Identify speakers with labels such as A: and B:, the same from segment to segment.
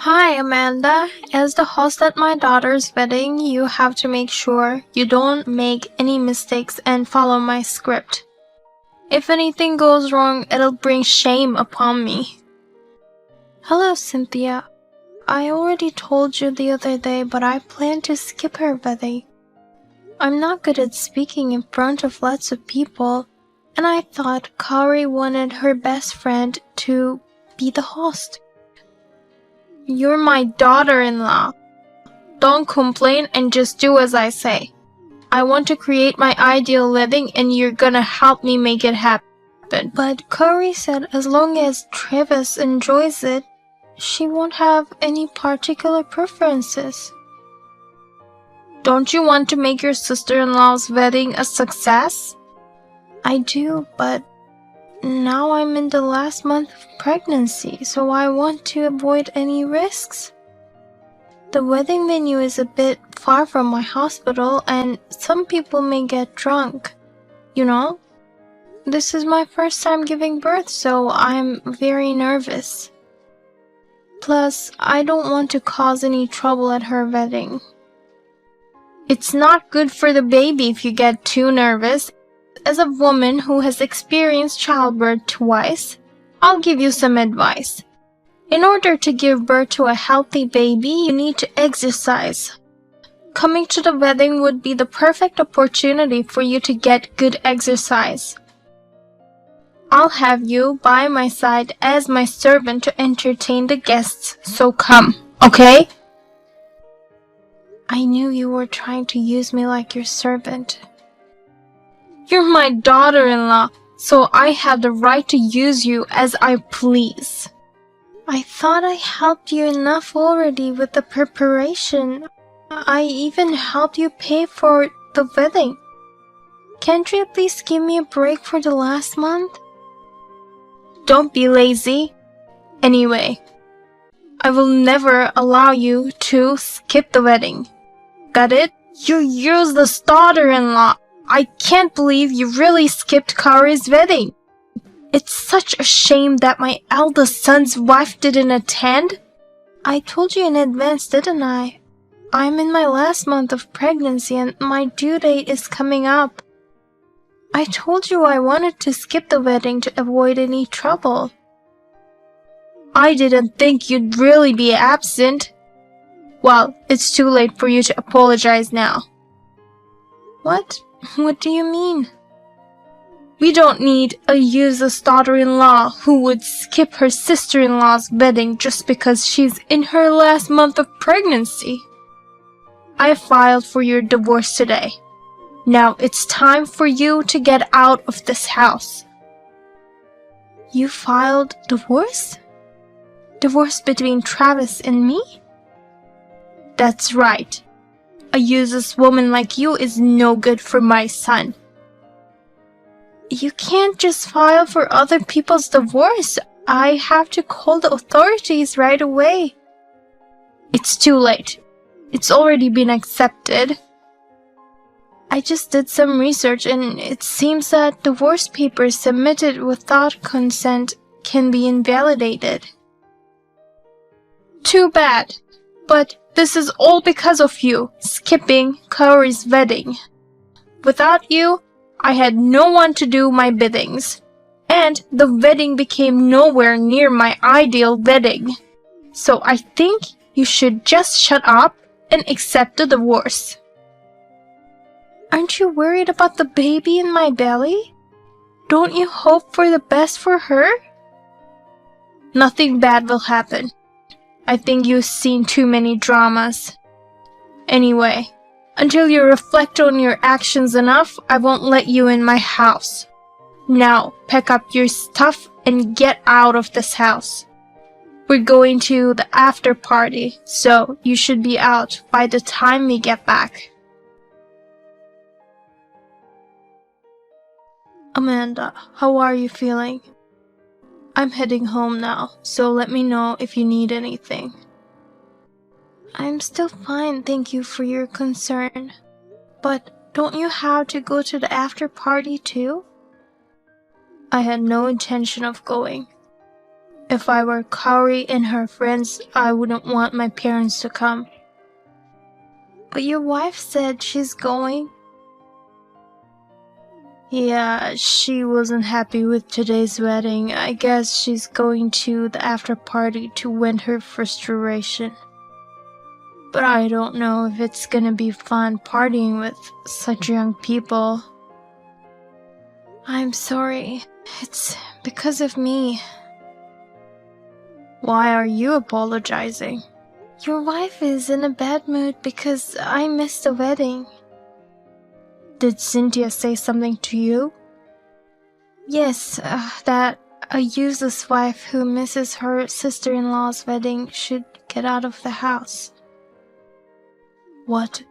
A: Hi, Amanda. As the host at my daughter's wedding, you have to make sure you don't make any mistakes and follow my script. If anything goes wrong, it'll bring shame upon me. Hello, Cynthia. I already told you the other day, but I plan to skip her wedding. I'm not good at speaking in front of lots of people, and I thought Kaori wanted her best friend to be the host. You're my daughter-in-law. Don't complain and just do as I say. I want to create my ideal wedding and you're gonna help me make it happen. But Kaori said as long as Travis enjoys it, she won't have any particular preferences. Don't you want to make your sister-in-law's wedding a success? I do, but now I'm in the last month of pregnancy, so I want to avoid any risks. The wedding venue is a bit far from my hospital and some people may get drunk. You know? This is my first time giving birth, so I'm very nervous. Plus, I don't want to cause any trouble at her wedding. It's not good for the baby if you get too nervous. As a woman who has experienced childbirth twice, I'll give you some advice. In order to give birth to a healthy baby, you need to exercise. Coming to the wedding would be the perfect opportunity for you to get good exercise. I'll have you by my side as my servant to entertain the guests, so come, okay? I knew you were trying to use me like your servant. You're my daughter-in-law, so I have the right to use you as I please. I thought I helped you enough already with the preparation. I even helped you pay for the wedding. Can't you at least give me a break for the last month? Don't be lazy. Anyway, I will never allow you to skip the wedding. Got it? You useless daughter-in-law. I can't believe you really skipped Kaori's wedding. It's such a shame that my eldest son's wife didn't attend. I told you in advance, didn't I? I'm in my last month of pregnancy and my due date is coming up. I told you I wanted to skip the wedding to avoid any trouble. I didn't think you'd really be absent. Well, it's too late for you to apologize now. What? What do you mean? We don't need a useless daughter-in-law who would skip her sister-in-law's wedding just because she's in her last month of pregnancy. I filed for your divorce today. Now it's time for you to get out of this house. You filed divorce? Divorce between Travis and me? That's right. A useless woman like you is no good for my son. You can't just file for other people's divorce. I have to call the authorities right away. It's too late. It's already been accepted. I just did some research and it seems that divorce papers submitted without consent can be invalidated. Too bad. But this is all because of you, skipping Kaori's wedding. Without you, I had no one to do my biddings, and the wedding became nowhere near my ideal wedding. So I think you should just shut up and accept the divorce. Aren't you worried about the baby in my belly? Don't you hope for the best for her? Nothing bad will happen. I think you've seen too many dramas. Anyway, until you reflect on your actions enough, I won't let you in my house. Now, pack up your stuff and get out of this house. We're going to the after party, so you should be out by the time we get back. Amanda, how are you feeling? I'm heading home now, so let me know if you need anything. I'm still fine, thank you for your concern. But don't you have to go to the after party too? I had no intention of going. If I were Kaori and her friends, I wouldn't want my parents to come. But your wife said she's going. Yeah, she wasn't happy with today's wedding. I guess she's going to the after party to vent her frustration. But I don't know if it's gonna be fun partying with such young people. I'm sorry. It's because of me. Why are you apologizing? Your wife is in a bad mood because I missed the wedding. Did Cynthia say something to you? Yes, that a useless wife who misses her sister-in-law's wedding should get out of the house. What?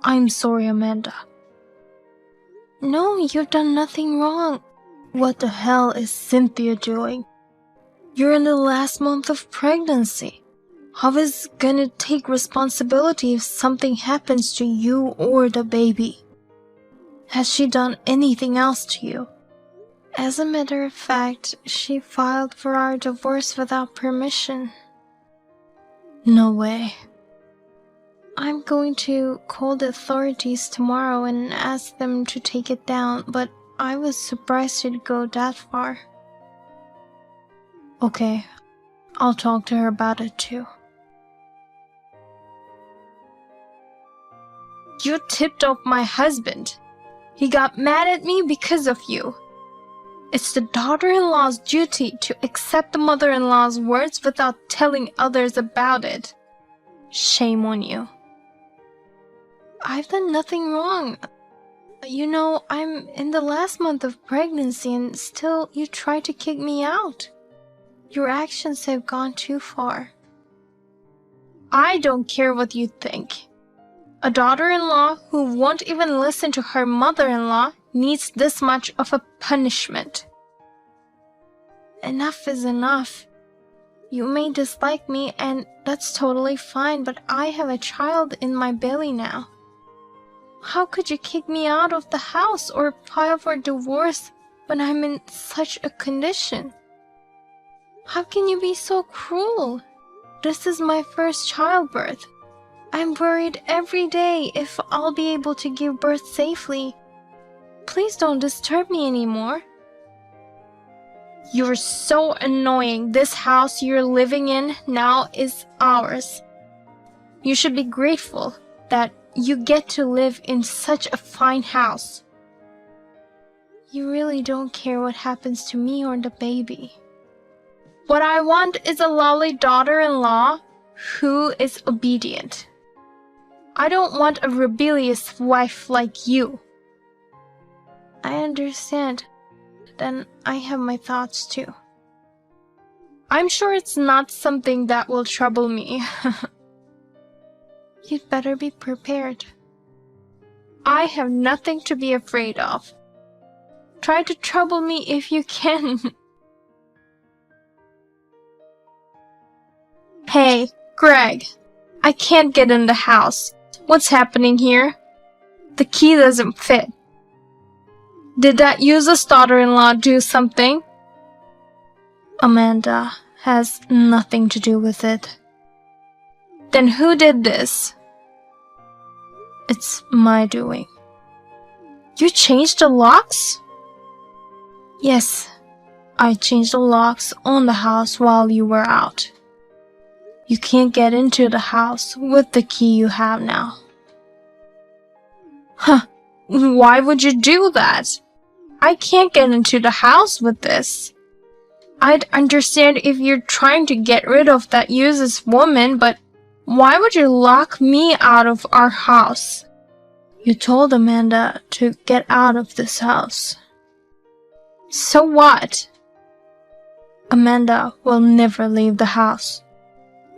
A: I'm sorry, Amanda. No, you've done nothing wrong. What the hell is Cynthia doing? You're in the last month of pregnancy. How is gonna take responsibility if something happens to you or the baby? Has she done anything else to you? As a matter of fact, she filed for our divorce without permission. No way. I'm going to call the authorities tomorrow and ask them to take it down, but I was surprised it'd go that far. Okay, I'll talk to her about it too. You tipped off my husband. He got mad at me because of you. It's the daughter-in-law's duty to accept the mother-in-law's words without telling others about it. Shame on you. I've done nothing wrong. You know, I'm in the last month of pregnancy and still you try to kick me out. Your actions have gone too far. I don't care what you think. A daughter-in-law who won't even listen to her mother-in-law needs this much of a punishment. Enough is enough. You may dislike me and that's totally fine, but I have a child in my belly now. How could you kick me out of the house or file for divorce when I'm in such a condition? How can you be so cruel? This is my first childbirth. I'm worried every day if I'll be able to give birth safely. Please don't disturb me anymore. You're so annoying. This house you're living in now is ours. You should be grateful that you get to live in such a fine house. You really don't care what happens to me or the baby. What I want is a lovely daughter-in-law who is obedient. I don't want a rebellious wife like you. I understand. Then I have my thoughts too. I'm sure it's not something that will trouble me. You'd better be prepared. I have nothing to be afraid of. Try to trouble me if you can. Hey, Greg. I can't get in the house. What's happening here? The key doesn't fit. Did that useless daughter-in-law do something? Amanda has nothing to do with it. Then who did this? It's my doing. You changed the locks? Yes, I changed the locks on the house while you were out. You can't get into the house with the key you have now. Huh, why would you do that? I can't get into the house with this. I'd understand if you're trying to get rid of that useless woman, but why would you lock me out of our house? You told Amanda to get out of this house. So what? Amanda will never leave the house.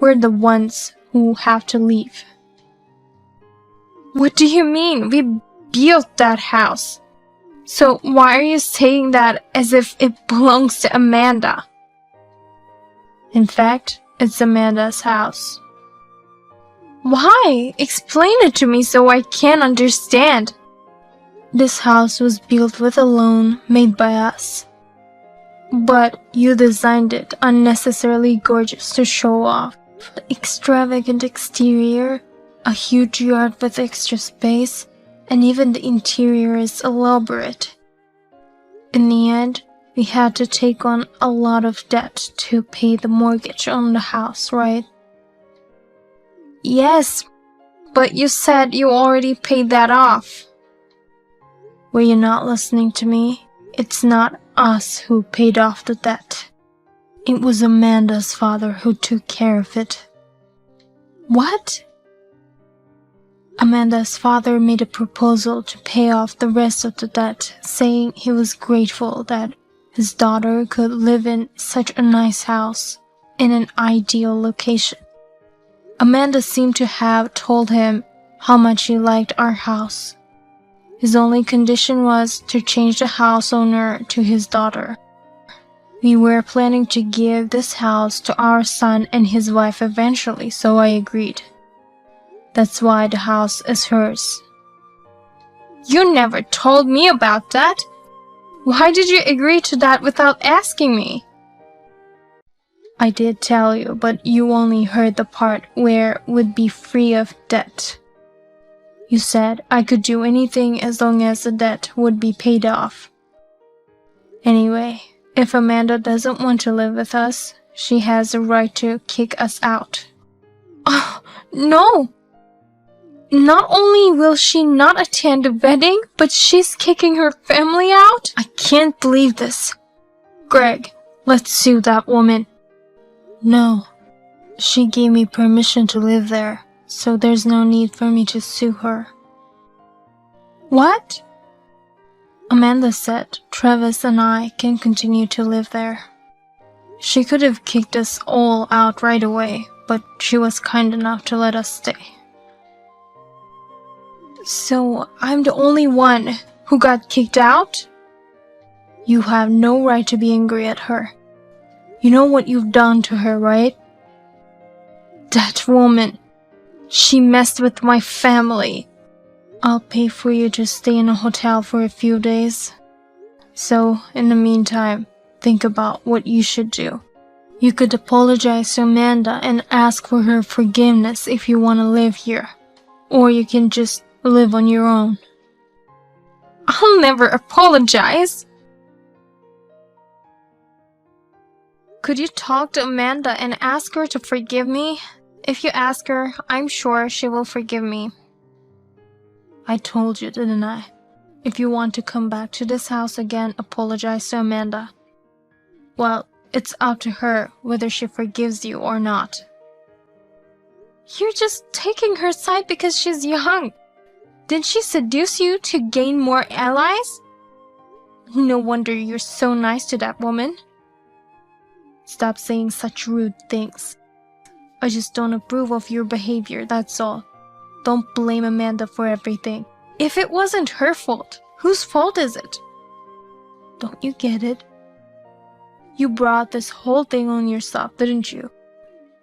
A: We're the ones who have to leave. What do you mean? We built that house. So why are you saying that as if it belongs to Amanda? In fact, it's Amanda's house. Why? Explain it to me so I can understand. This house was built with a loan made by us. But you designed it unnecessarily gorgeous to show off. The extravagant exterior, a huge yard with extra space, and even the interior is elaborate. In the end, we had to take on a lot of debt to pay the mortgage on the house, right? Yes, but you said you already paid that off. Were you not listening to me? It's not us who paid off the debt. It was Amanda's father who took care of it. What? Amanda's father made a proposal to pay off the rest of the debt, saying he was grateful that his daughter could live in such a nice house in an ideal location. Amanda seemed to have told him how much she liked our house. His only condition was to change the house owner to his daughter. We were planning to give this house to our son and his wife eventually, so I agreed. That's why the house is hers. You never told me about that. Why did you agree to that without asking me? I did tell you, but you only heard the part where would be free of debt. You said I could do anything as long as the debt would be paid off. Anyway, if Amanda doesn't want to live with us, she has the right to kick us out. Oh, no! Not only will she not attend the wedding, but she's kicking her family out? I can't believe this. Greg, let's sue that woman. No, she gave me permission to live there, so there's no need for me to sue her. What? Amanda said Travis and I can continue to live there. She could have kicked us all out right away, but she was kind enough to let us stay. So I'm the only one who got kicked out? You have no right to be angry at her. You know what you've done to her, right? That woman. She messed with my family. I'll pay for you to stay in a hotel for a few days. So, in the meantime, think about what you should do. You could apologize to Amanda and ask for her forgiveness if you want to live here. Or you can just live on your own. I'll never apologize. Could you talk to Amanda and ask her to forgive me? If you ask her, I'm sure she will forgive me. I told you, didn't I? If you want to come back to this house again, apologize to Amanda. Well, it's up to her whether she forgives you or not. You're just taking her side because she's young. Did she seduce you to gain more allies? No wonder you're so nice to that woman. Stop saying such rude things. I just don't approve of your behavior, that's all. Don't blame Amanda for everything. If it wasn't her fault, whose fault is it? Don't you get it? You brought this whole thing on yourself, didn't you?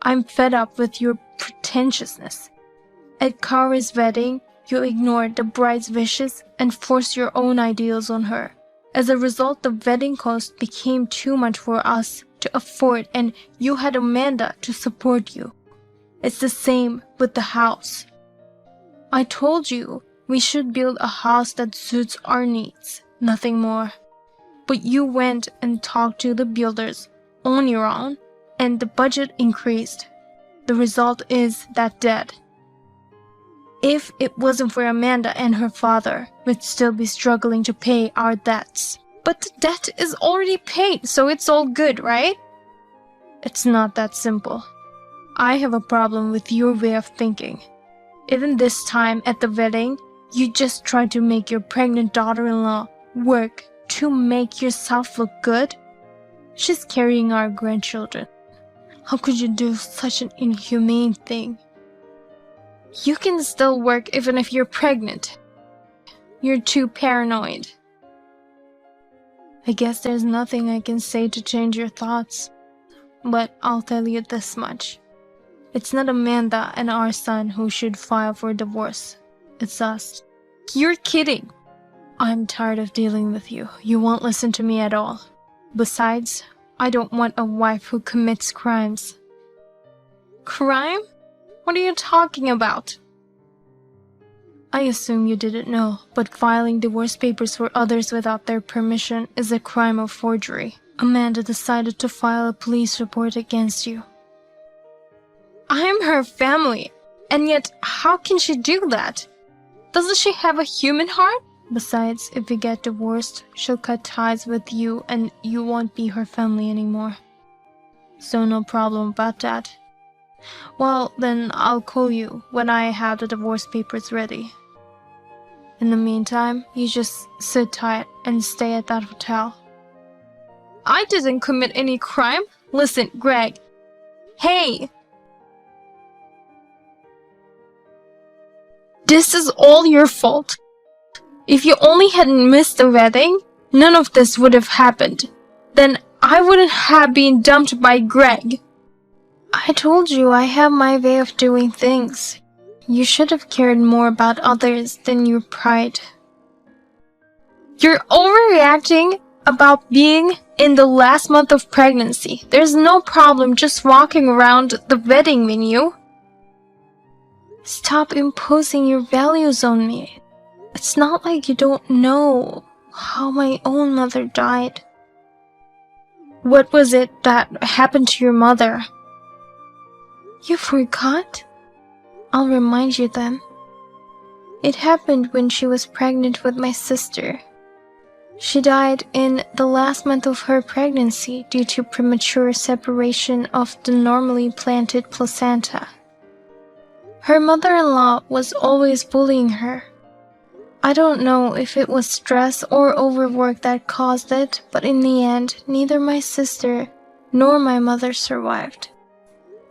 A: I'm fed up with your pretentiousness. At Kara's wedding, you ignored the bride's wishes and forced your own ideals on her. As a result, the wedding cost became too much for us to afford, and you had Amanda to support you. It's the same with the house. I told you we should build a house that suits our needs, nothing more. But you went and talked to the builders on your own, and the budget increased. The result is that debt. If it wasn't for Amanda and her father, we'd still be struggling to pay our debts. But the debt is already paid, so it's all good, right? It's not that simple. I have a problem with your way of thinking. Even this time at the wedding, you just tried to make your pregnant daughter-in-law work to make yourself look good. She's carrying our grandchildren. How could you do such an inhumane thing? You can still work even if you're pregnant. You're too paranoid. I guess there's nothing I can say to change your thoughts. But I'll tell you this much. It's not Amanda and our son who should file for divorce. It's us. You're kidding. I'm tired of dealing with you. You won't listen to me at all. Besides, I don't want a wife who commits crimes. Crime? What are you talking about? I assume you didn't know, but filing divorce papers for others without their permission is a crime of forgery. Amanda decided to file a police report against you. I'm her family, and yet how can she do that? Doesn't she have a human heart? Besides, if you get divorced, she'll cut ties with you and you won't be her family anymore. So no problem about that. Well, then I'll call you when I have the divorce papers ready. In the meantime, you just sit tight and stay at that hotel. I didn't commit any crime. Listen, Greg. Hey! This is all your fault. If you only hadn't missed the wedding, none of this would have happened. Then I wouldn't have been dumped by Greg. I told you I have my way of doing things. You should have cared more about others than your pride. You're overreacting about being in the last month of pregnancy. There's no problem just walking around the wedding venue. Stop imposing your values on me. It's not like you don't know how my own mother died. What was it that happened to your mother? You forgot? I'll remind you then. It happened when she was pregnant with my sister. She died in the last month of her pregnancy due to premature separation of the normally planted placenta. Her mother-in-law was always bullying her. I don't know if it was stress or overwork that caused it, but in the end, neither my sister nor my mother survived.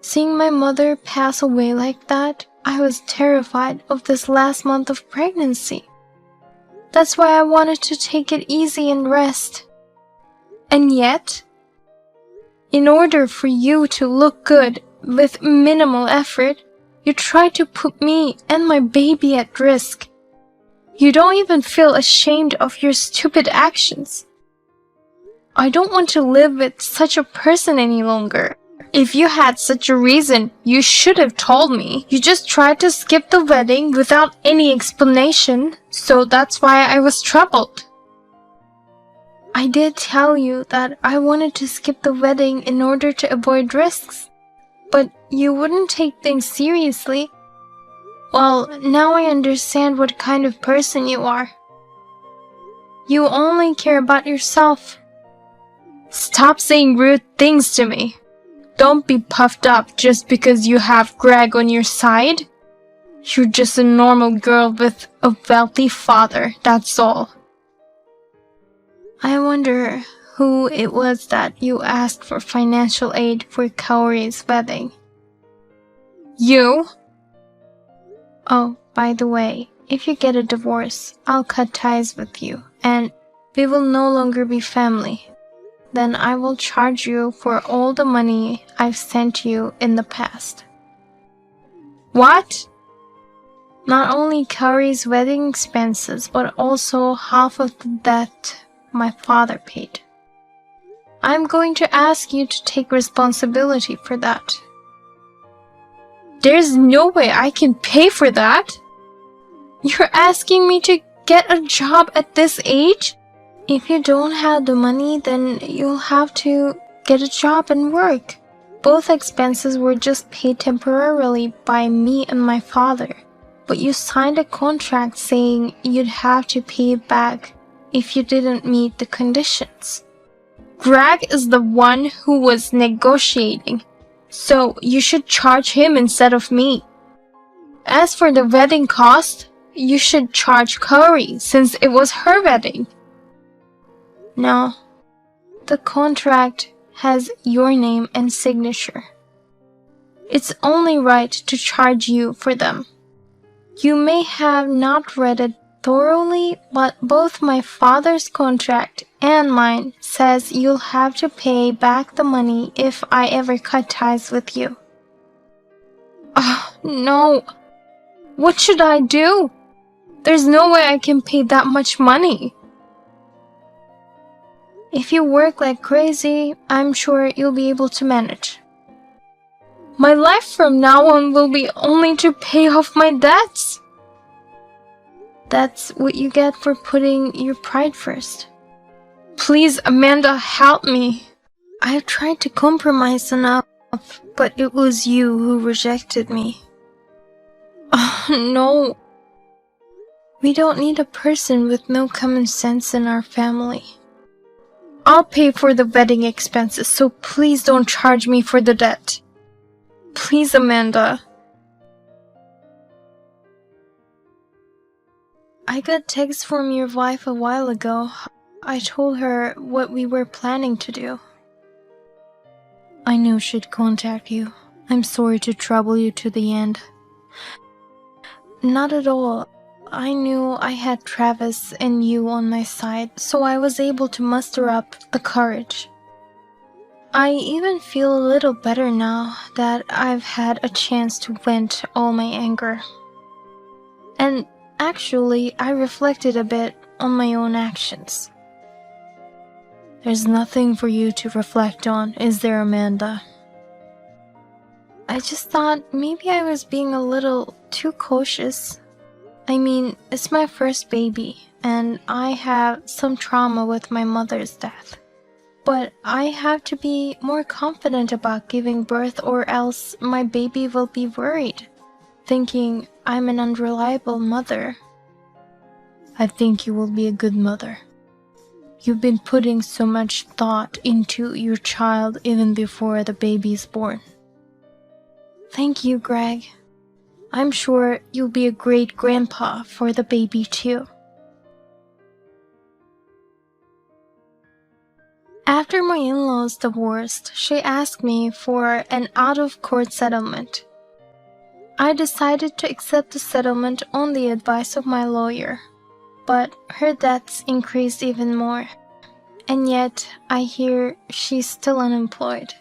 A: Seeing my mother pass away like that, I was terrified of this last month of pregnancy. That's why I wanted to take it easy and rest. And yet, in order for you to look good with minimal effort, you try to put me and my baby at risk. You don't even feel ashamed of your stupid actions. I don't want to live with such a person any longer. If you had such a reason, you should have told me. You just tried to skip the wedding without any explanation, so that's why I was troubled. I did tell you that I wanted to skip the wedding in order to avoid risks, but you wouldn't take things seriously. Well, now I understand what kind of person you are. You only care about yourself. Stop saying rude things to me. Don't be puffed up just because you have Greg on your side. You're just a normal girl with a wealthy father, that's all. I wonder who it was that you asked for financial aid for Kaori's wedding. You? Oh, by the way, if you get a divorce, I'll cut ties with you, and we will no longer be family. Then I will charge you for all the money I've sent you in the past. What? Not only Kaori's wedding expenses, but also half of the debt my father paid. I'm going to ask you to take responsibility for that. There's no way I can pay for that. You're asking me to get a job at this age? If you don't have the money, then you'll have to get a job and work. Both expenses were just paid temporarily by me and my father. But you signed a contract saying you'd have to pay it back if you didn't meet the conditions. Greg is the one who was negotiating, so you should charge him instead of me. As for the wedding cost, you should charge Kaori since it was her wedding. No, the contract has your name and signature. It's only right to charge you for them. You may have not read it thoroughly, but both my father's contract and mine says you'll have to pay back the money if I ever cut ties with you. Oh, no. What should I do? There's no way I can pay that much money. If you work like crazy, I'm sure you'll be able to manage. My life from now on will be only to pay off my debts. That's what you get for putting your pride first. Please, Amanda, help me. I tried to compromise enough, but it was you who rejected me. Oh, no. We don't need a person with no common sense in our family. I'll pay for the wedding expenses, so please don't charge me for the debt. Please, Amanda. I got text from your wife a while ago. I told her what we were planning to do. I knew she'd contact you. I'm sorry to trouble you to the end. Not at all. I knew I had Travis and you on my side, so I was able to muster up the courage. I even feel a little better now that I've had a chance to vent all my anger. And actually, I reflected a bit on my own actions. There's nothing for you to reflect on, is there, Amanda? I just thought maybe I was being a little too cautious. I mean, it's my first baby, and I have some trauma with my mother's death. But I have to be more confident about giving birth, or else my baby will be worried, thinking I'm an unreliable mother. I think you will be a good mother. You've been putting so much thought into your child even before the baby is born. Thank you, Greg. I'm sure you'll be a great grandpa for the baby too. After my in-laws divorced, she asked me for an out-of-court settlement. I decided to accept the settlement on the advice of my lawyer, but her debts increased even more, and yet I hear she's still unemployed.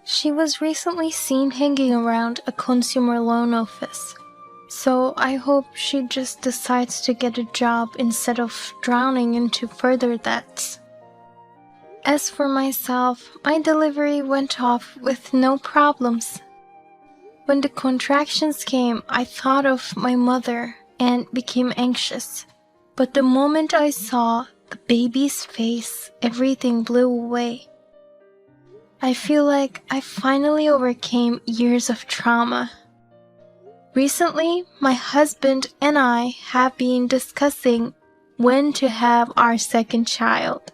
A: She was recently seen hanging around a consumer loan office, so I hope she just decides to get a job instead of drowning into further debts. As for myself, my delivery went off with no problems. When the contractions came, I thought of my mother and became anxious. But the moment I saw the baby's face, everything blew away. I feel like I finally overcame years of trauma. Recently, my husband and I have been discussing when to have our second child.